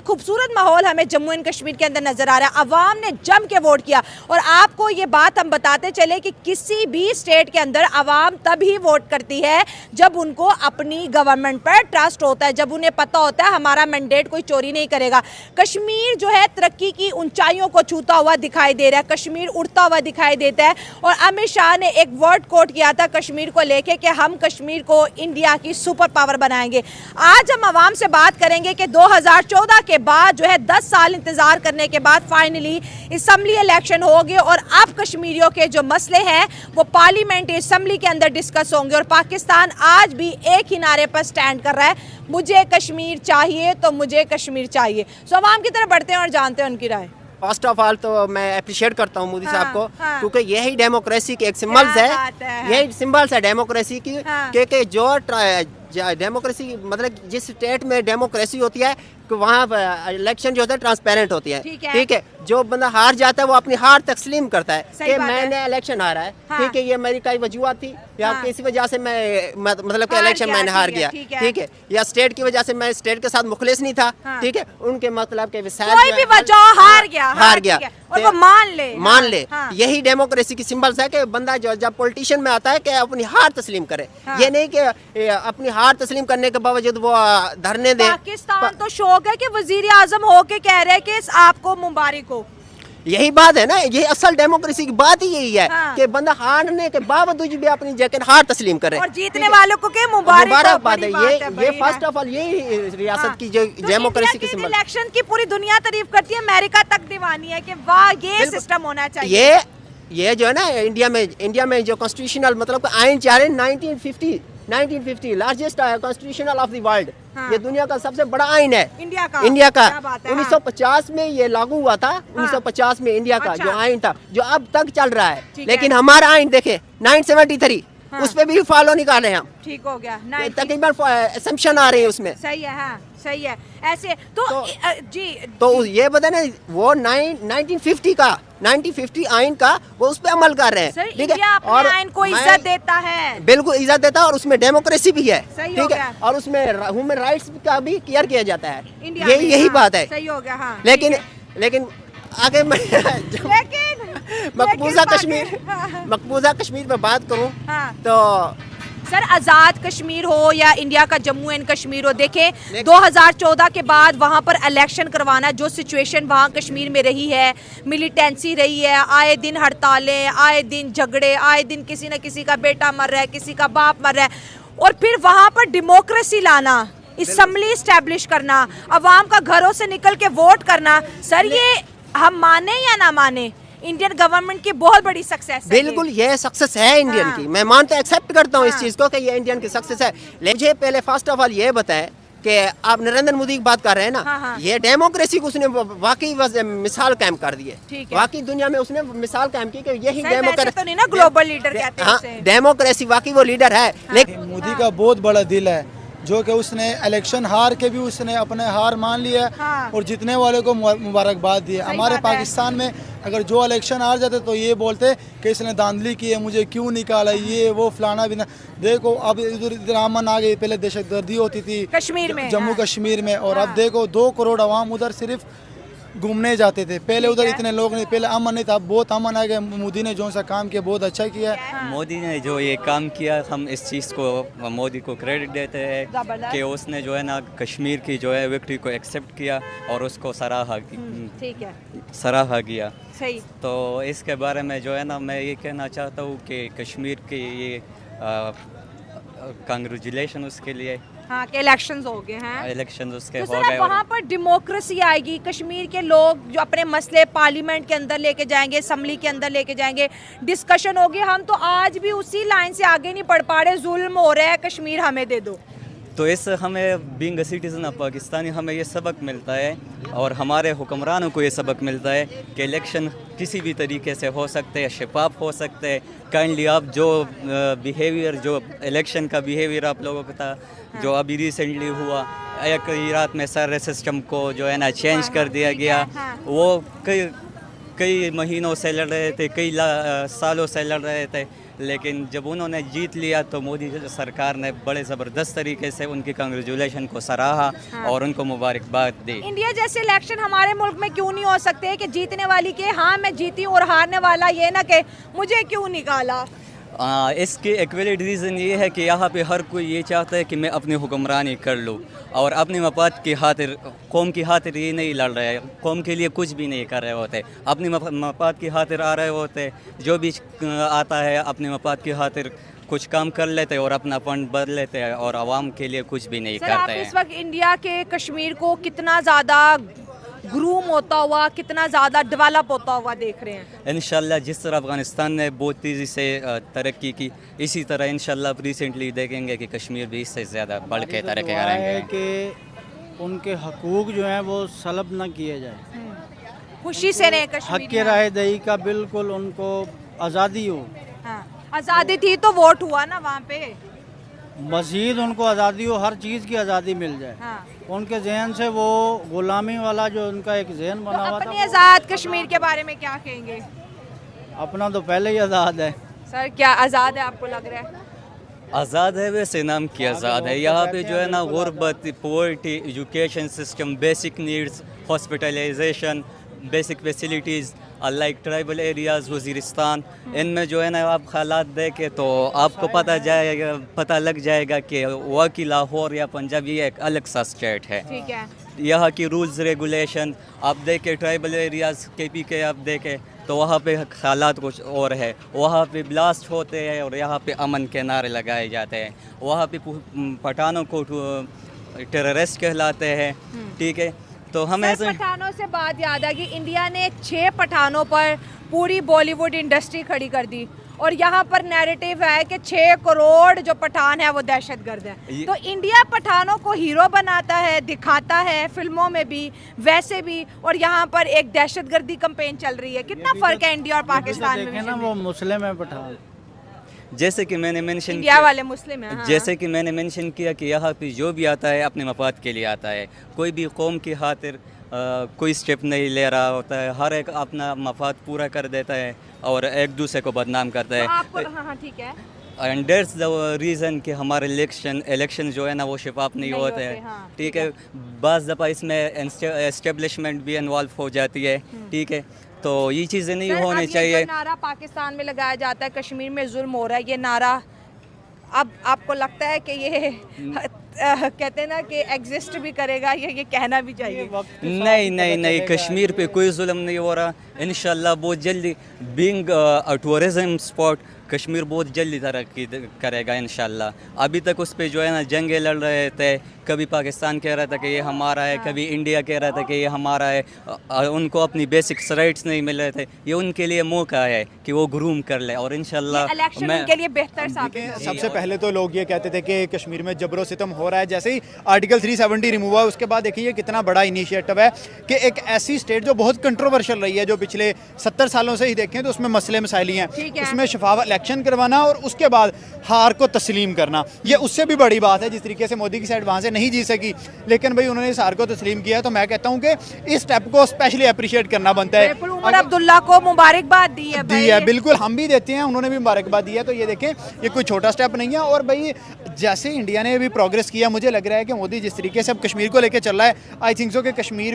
खूबसूरत माहौल हमें जम्मू एंड कश्मीर के अंदर नजर आ रहा है। अवाम ने जम के वोट किया और आपको ये बात हम बताते चले कि किसी भी स्टेट के अंदर अवाम तभी वोट करती है जब उनको अपनी गवर्नमेंट पर ट्रस्ट होता है, जब उन्हें पता होता है हमारा मैंडेट कोई चोरी नहीं करेगा। कश्मीर जो है तरक्की की ऊंचाइयों को छूता हुआ दिखाई दे रहा है, कश्मीर उड़ता हुआ दिखाई देता है। और अमित शाह ने एक वर्ड कोट किया था कश्मीर को लेके कि हम कश्मीर को इंडिया की सुपर पावर बनाएंगे। आज हम आवाम से बात करेंगे कि 2014 के बाद जो है 10 साल इंतजार करने के बाद फाइनली असम्बली इलेक्शन होंगे और अब कश्मीरियों के जो मसले हैं वो पार्लियामेंट असम्बली के अंदर डिस्कस होंगे। और पाकिस्तान आज भी एक ही नारे पर स्टैंड कर रहा है, मुझे कश्मीर चाहिए तो मुझे कश्मीर चाहिए। सो आवाम की तरफ बढ़ते हैं और जानते हैं उनकी राय। फर्स्ट ऑफ ऑल तो मैं अप्रिशिएट करता हूँ मोदी साहब को, क्योंकि यही डेमोक्रेसी के एक सिंबल्स है, यही सिंबल्स है डेमोक्रेसी की। क्योंकि जो डेमोक्रेसी मतलब जिस स्टेट में डेमोक्रेसी होती है कि वहाँ इलेक्शन जो होता है ट्रांसपेरेंट होती है। ठीक है, जो बंदा हार जाता है वो अपनी हार तस्लीम करता है कि मैंने इलेक्शन हारा है। ठीक है, ये मेरी कई वजूहत थी या किसी वजह से मैं मतलब कि इलेक्शन मैंने हार गया। ठीक है, या स्टेट की वजह से मैं स्टेट के साथ मुखलिस नहीं था। ठीक है, उनके मतलब के कोई भी वजह हार गया और वो मान ले। यही डेमोक्रेसी की सिंबल्स है कि बंदा जो जब पॉलिटिशियन में आता है कि अपनी हार तस्लीम करे। ये नहीं कि अपनी हार तस्लीम करने के बावजूद वो धरने दे। पाकिस्तान तो शौक है कि वजीर आजम होके कह रहे हैं कि आपको मुबारक हो। यही बात है ना, ये असल डेमोक्रेसी की बात ही यही है कि बंदा हारने के बावजूद भी अपनी जगह हार तस्लीम करे और जीतने वालों को के मुबारक बात है। ये फर्स्ट ऑफ ऑल यही रियासत की जो डेमोक्रेसी की सिंबल। इलेक्शन की पूरी दुनिया तारीफ करती है, अमेरिका तक दीवानी है कि वाह ये सिस्टम होना चाहिए। ये जो है ना इंडिया में जो कॉन्स्टिट्यूशनल मतलब आइन चाह रहे 1950 largest constitutional of the world. ये दुनिया का सबसे बड़ा आइन है इंडिया का 1950 में ये लागू हुआ था। 1950 में इंडिया का जो आइन था जो अब तक चल रहा है। लेकिन हमारा आइन देखे 973 उस पे भी फॉलो नहीं कर रहे हैं हम। ठीक हो गया, तकरीबन असम्पशन आ रही है उसमें। सही है, सही है। ऐसे तो ये बता ना वो 1950 आइन का वो उस पे अमल कर रहे हैं। ठीक है, और आइन को इज्जत देता है, बिल्कुल इज्जत देता है और उसमें डेमोक्रेसी भी है। ठीक है, और उसमें ह्यूमन राइट्स का भी केयर किया जाता है। यही बात है। सही हो गया, हाँ। लेकिन आगे मकबूजा कश्मीर पे बात करूं तो सर आज़ाद कश्मीर हो या इंडिया का जम्मू एंड कश्मीर हो, देखें 2014 के बाद वहाँ पर इलेक्शन करवाना, जो सिचुएशन वहाँ कश्मीर में रही है, मिलिटेंसी रही है, आए दिन हड़तालें, आए दिन झगड़े, आए दिन किसी न किसी का बेटा मर रहा है, किसी का बाप मर रहा है, और फिर वहाँ पर डेमोक्रेसी लाना, असम्बली इस्टेब्लिश करना, अवाम का घरों से निकल के वोट करना। सर ये हम माने या ना माने, इंडियन गवर्नमेंट की बहुत बड़ी सक्सेस है। बिल्कुल ये सक्सेस है इंडियन की, मैं मानता एक्सेप्ट करता हूँ इस चीज को कि ये इंडियन की सक्सेस है। लेकिन मुझे पहले फर्स्ट ऑफ ऑल ये बताएं कि आप नरेंद्र मोदी की बात कर रहे हैं ना, ये डेमोक्रेसी को उसने वाकई मिसाल कायम कर दी है। वाकई दुनिया में उसने मिसाल कायम की कि यही डेमोक्रेसी तो नहीं ना ग्लोबल लीडर कहते हैं उसे। डेमोक्रेसी वाकई वो लीडर है। लेकिन मोदी का बहुत बड़ा दिल है जो कि उसने इलेक्शन हार के भी उसने अपने हार मान लिया और जीतने वाले को मुबारकबाद दी है। हमारे पाकिस्तान में अगर जो इलेक्शन हार जाते तो ये बोलते कि इसने धांधली की है, मुझे क्यों निकाला, ये वो फलाना भी ना। देखो अब इधर अमन आ गई, पहले दहशतगर्दी होती थी कश्मीर में, जम्मू कश्मीर में, और अब देखो 2 करोड़ अवाम उधर सिर्फ घूमने जाते थे। पहले उधर इतने लोग नहीं, पहले अमन नहीं था, बहुत अमन आ गया। मोदी ने जो सा काम किया बहुत अच्छा किया। मोदी ने जो ये काम किया हम इस चीज़ को मोदी को क्रेडिट देते हैं कि उसने जो है ना कश्मीर की जो है विक्ट्री को एक्सेप्ट किया और उसको सराहा गया। सही। तो इसके बारे में जो है ना मैं ये कहना चाहता हूँ कि कश्मीर के ये कांग्रेचुलेशन उसके लिए। हाँ कि इलेक्शंस हो गए हैं, इलेक्शंस उसके तो हो गए। वहाँ पर डेमोक्रेसी आएगी, कश्मीर के लोग जो अपने मसले पार्लियामेंट के अंदर लेके जाएंगे, असम्बली के अंदर लेके जाएंगे, डिस्कशन होगी। हम तो आज भी उसी लाइन से आगे नहीं बढ़ पा रहे, जुल्म हो रहा है, कश्मीर हमें दे दो। तो इस हमें being a citizen of Pakistani हमें ये सबक मिलता है और हमारे हुक्मरानों को ये सबक मिलता है कि इलेक्शन किसी भी तरीके से हो सकते हैं, शफाफ हो सकते हैं। काइंडली आप जो बिहेवियर, जो इलेक्शन का बिहेवियर आप लोगों का था, जो अभी रिसेंटली हुआ, एक रात में सारे सिस्टम को जो है ना चेंज कर दिया गया। वो कई महीनों से लड़ रहे थे, कई सालों से लड़ रहे थे, लेकिन जब उन्होंने जीत लिया तो मोदी सरकार ने बड़े ज़बरदस्त तरीके से उनकी कांग्रेचुलेशन को सराहा और उनको मुबारकबाद दी। इंडिया जैसे इलेक्शन हमारे मुल्क में क्यों नहीं हो सकते कि जीतने वाली के हाँ मैं जीती हूँ और हारने वाला ये ना कि मुझे क्यों निकाला? इसकी एक वैलिड रीज़न ये है कि यहाँ पे हर कोई ये चाहता है कि मैं अपनी हुक्मरानी कर लूँ और अपने मफाद की खातिर, कौम की खातिर ये नहीं लड़ रहे, कौम के लिए कुछ भी नहीं कर रहे होते, अपने मफाद की खातिर आ रहे होते, जो भी आता है अपने मफाद की खातिर कुछ काम कर लेते हैं और अपना फंड भर लेते हैं और आवाम के लिए कुछ भी नहीं सर, करते आप हैं। इस वक्त इंडिया के कश्मीर को कितना ज़्यादा ग्रूम होता हुआ, कितना ज़्यादा डेवलप होता हुआ देख रहे हैं? इंशाल्लाह जिस तरह अफ़गानिस्तान ने बहुत तेज़ी से तरक्की की, इसी तरह इंशाल्लाह आप रिसेंटली देखेंगे कि कश्मीर भी इससे ज़्यादा बढ़ के तरक्की करेंगे। कि उनके हकूक़ जो हैं वो सलब न किए जाए, खुशी से नहीं हक कश्मीर के राय दही का बिल्कुल उनको आज़ादी हो, आज़ादी थी तो वोट हुआ ना वहाँ पे। मज़ीद उनको आज़ादी हो, हर चीज़ की आज़ादी मिल जाए। उनके जहन से वो गुलामी वाला जो उनका एक जहन बना हुआ अपने था, आज़ाद कश्मीर के बारे में क्या कहेंगे? अपना तो पहले ही आज़ाद है। सर क्या आज़ाद है आपको लग रहा है? आज़ाद है वैसे नाम की आज़ाद है। यहाँ पे जो है ना गुर्बत, poverty, education system, basic needs, hospitalisation, basic facilities like tribal areas Waziristan, इनमें जो है ना आप हालात देखें तो आपको पता लग जाएगा कि वहाँ की लाहौर या पंजाब ये एक अलग सा स्टेट है। ठीक है। यहाँ की रूल्स रेगुलेशन आप देखें, ट्राइबल एरियाज़ KP के आप देखें तो वहाँ पे हालात कुछ और है, वहाँ पे ब्लास्ट होते हैं और यहाँ पे अमन के नारे लगाए जाते हैं, वहाँ पे पठानों को टेररिस्ट कहलाते हैं। ठीक है, तो हम ऐसे पठानों से बात याद आ गई, इंडिया ने 6 पठानों पर पूरी बॉलीवुड इंडस्ट्री खड़ी कर दी और यहाँ पर नैरेटिव है कि 6 करोड़ जो पठान है वो दहशतगर्द है। तो इंडिया पठानों को हीरो बनाता है, दिखाता है फिल्मों में भी वैसे भी, और यहाँ पर एक दहशतगर्दी कैंपेन चल रही है। कितना फर्क है इंडिया और पाकिस्तान में? देखें ना, वो मुस्लिम है पठान। जैसे कि मैंने मेंशन इंडिया वाले मुस्लिम हैं। हाँ। जैसे कि मैंने मेंशन किया कि यहाँ पे जो भी आता है अपने मफाद के लिए आता है, कोई भी कौम की खातिर कोई स्टेप नहीं ले रहा होता है, हर एक अपना मफाद पूरा कर देता है और एक दूसरे को बदनाम करता है। तो आपको हाँ ठीक है। एंड दैट्स द रीज़न कि हमारे इलेक्शन जो है ना वो शफाफ नहीं होते हैं। हाँ, ठीक है, बाज़ दफ़ा इसमें एस्टेब्लिशमेंट भी इन्वॉल्व हो जाती है। ठीक है, तो ये चीज़ें नहीं होनी चाहिए। जो नारा पाकिस्तान में लगाया जाता है कश्मीर में जुल्म हो रहा है, ये नारा अब आपको लगता है कि ये कहते हैं ना कि एग्जिस्ट भी करेगा, ये कहना भी चाहिए? नहीं, कश्मीर पे कोई जुल्म नहीं हो रहा। इंशाल्लाह बहुत जल्दी being a tourism spot Kashmir बहुत जल्दी तरक्की करेगा इंशाल्लाह। अभी तक उस पे जो है ना जंगे लड़ रहे थे, कभी पाकिस्तान कह रहा था कि ये हमारा है, कभी इंडिया कह रहा था कि ये हमारा है, उनको अपनी बेसिक राइट्स नहीं मिल रहे थे। ये उनके लिए मौका है कि वो ग्रूम कर ले और इंशाल्लाह इलेक्शन उनके लिए बेहतर साबित है। सबसे पहले तो लोग ये कहते थे कि कश्मीर में जबरो सितम हो रहा है, जैसे ही आर्टिकल 370 रिमूव हुआ उसके बाद देखिए कितना बड़ा इनिशिएटिव है कि एक ऐसी स्टेट जो बहुत कंट्रोवर्शियल रही है, जो पिछले 70 सालों से ही देखें तो उसमें मसले मसाइल ही हैं, उसमें शफाफ इलेक्शन करवाना और उसके बाद हार को तस्लीम करना, ये उससे भी बड़ी बात है। जिस तरीके से मोदी की साइड वहाँ से नहीं जीत सकी, लेकिन भाई उन्होंने इस हार को तस्लीम किया, तो मैं कहता हूँ कि इस स्टेप को स्पेशली अप्रिशिएट करना बनता है। उमर अब्दुल्ला को मुबारकबाद दी है बिल्कुल, हम भी देते हैं, उन्होंने भी मुबारकबाद दी है। तो ये देखें, ये कोई छोटा स्टेप नहीं है। और भाई जैसे इंडिया ने भी प्रोग्रेस किया, मुझे लग रहा है कि मोदी जिस तरीके से अब कश्मीर को लेकर चल रहा है, आई थिंक सो कि कश्मीर